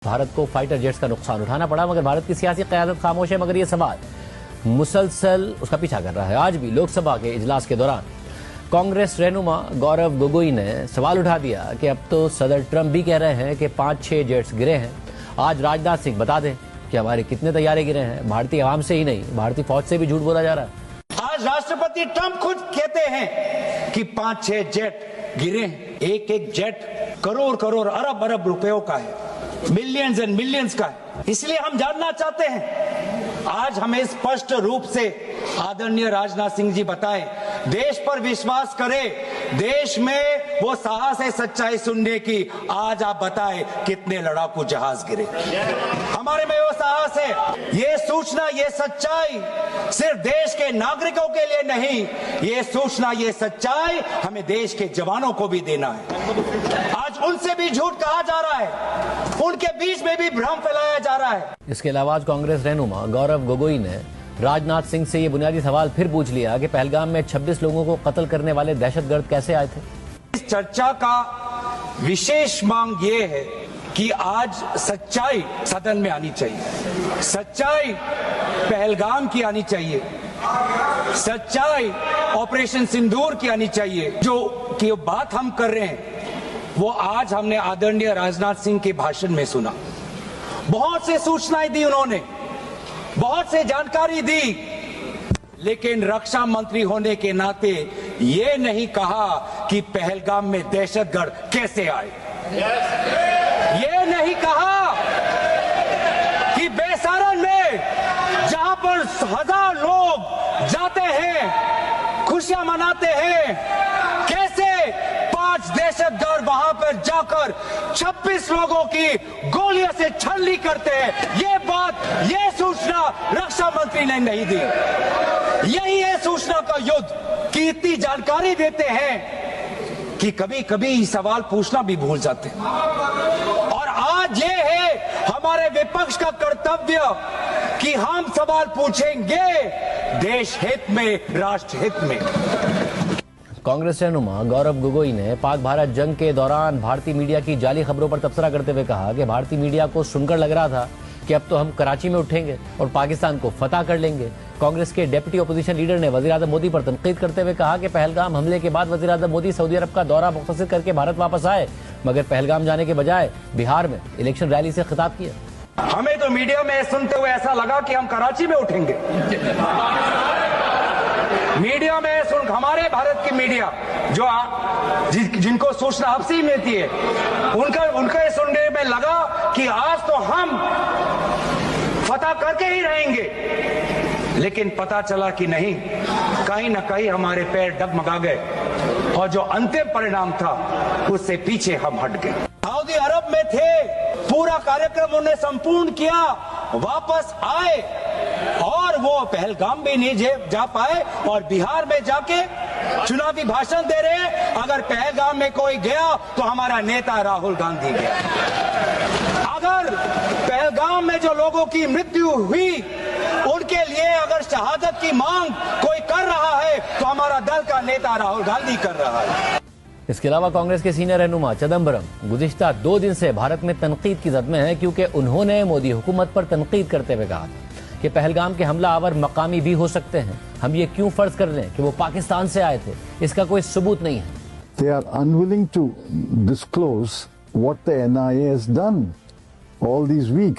भारत को fighter jets का नुकसान उठाना पड़ा, मगर भारत की सियासी क़यादत खामोश है। मगर ये सवाल मुसलसल उसका पीछा कर रहा है। आज भी लोकसभा के इजलास के दौरान कांग्रेस रहनुमा गौरव गोगोई ने सवाल उठा दिया कि अब तो सदर ट्रंप भी कह रहे हैं कि 5-6 जेट्स गिरे हैं। आज राजनाथ सिंह बता दें कि हमारे कितने तैयारे गिरे हैं। भारतीय आवाम से ही नहीं, भारतीय फौज से भी झूठ बोला जा रहा है। आज राष्ट्रपति ट्रंप खुद कहते हैं कि 5-6 जेट गिरे हैं। एक एक जेट करोड़ करोड़ अरब अरब रुपयों का है, मिलियंस एंड मिलियंस का है। इसलिए हम जानना चाहते हैं, आज हमें स्पष्ट रूप से आदरणीय राजनाथ सिंह जी बताएं, देश पर विश्वास करें, देश में वो साहस है सच्चाई सुनने की। आज आप बताएं कितने लड़ाकू जहाज गिरे, हमारे में वो साहस है। ये सूचना, ये सच्चाई सिर्फ देश के नागरिकों के लिए नहीं, ये सूचना, ये सच्चाई हमें देश के जवानों को भी देना है। आज उनसे भी झूठ कहा जा रहा है, उनके बीच में भी भ्रम फैलाया जा रहा है। इसके अलावा आज कांग्रेस रहनुमा गौरव गोगोई ने राजनाथ सिंह से ये बुनियादी सवाल फिर पूछ लिया कि पहलगाम में 26 लोगों को कत्ल करने वाले दहशतगर्द कैसे आए थे। इस चर्चा का विशेष मांग ये है कि आज सच्चाई सदन में आनी चाहिए, सच्चाई पहलगाम की आनी चाहिए, सच्चाई ऑपरेशन सिंदूर की आनी चाहिए। जो की बात हम कर रहे हैं वो आज हमने आदरणीय राजनाथ सिंह के भाषण में सुना। बहुत से सूचनाएं दी उन्होंने, बहुत से जानकारी दी, लेकिन रक्षा मंत्री होने के नाते ये नहीं कहा कि पहलगाम में दहशतगर्द कैसे आए। ये नहीं कहा कि बेसारन में जहां पर 1000 लोग जाते हैं, खुशियां मनाते हैं, कैसे 5 दहशतगर्द वहां पर जाकर 26 लोगों की गोलियों से छलनी करते हैं। ये बात, ये सूचना रक्षा मंत्री ने नहीं दी। यही है सूचना का युद्ध कि इतनी जानकारी देते हैं कि कभी कभी सवाल पूछना भी भूल जाते हैं। और आज ये है हमारे विपक्ष का कर्तव्य कि हम सवाल पूछेंगे देश हित में, राष्ट्र हित में। कांग्रेस रहनुमा गौरव गोगोई ने पाक भारत जंग के दौरान भारतीय मीडिया की जाली खबरों पर तबसरा करते हुए कहा कि भारतीय मीडिया को सुनकर लग रहा था कि अब तो हम कराची में उठेंगे और पाकिस्तान को फतह कर लेंगे। कांग्रेस के डेप्यूटी अपोजिशन लीडर ने वज़ीर-ए-आज़म मोदी पर तनकीद करते हुए कहा कि पहलगाम हमले के बाद वज़ीर-ए-आज़म मोदी सऊदी अरब का दौरा मुख्तसर करके भारत वापस आए, मगर पहलगाम जाने के बजाय बिहार में इलेक्शन रैली से खिताब किया। हमें तो मीडिया में सुनते हुए ऐसा लगा कि हम कराची में उठेंगे। मीडिया में सुन, हमारे भारत की मीडिया जो जिनको सूचना आपसी मिलती है, उनका सुनने में लगा कि आज तो हम फतह करके ही रहेंगे, लेकिन पता चला कि नहीं, कहीं ना कहीं हमारे पैर डगमगा गए और जो अंतिम परिणाम था उससे पीछे हम हट गए। सऊदी अरब में थे, पूरा कार्यक्रम उन्हें संपूर्ण किया, वापस आए और वो पहलगाम भी नहीं जा पाए और बिहार में जाके चुनावी भाषण दे रहे हैं। अगर पहलगाम में कोई गया तो हमारा नेता राहुल गांधी गया। अगर पहलगाम में जो लोगों की मृत्यु हुई उनके लिए अगर शहादत की मांग कोई कर रहा है तो हमारा दल का नेता राहुल गांधी कर रहा है। इसके अलावा कांग्रेस के सीनियर रहनुमा चिदंबरम गुज़िश्ता 2 दिन से भारत में तनकीद की जद में है, क्योंकि उन्होंने मोदी हुकूमत पर तनकीद करते हुए कहा कि पहलगाम के हमला आवर मकामी भी हो सकते हैं। हम ये क्यों फर्ज कर लें कि वो पाकिस्तान से आए थे, इसका कोई सबूत नहीं है। They are unwilling to disclose what the NIA has done all these weeks.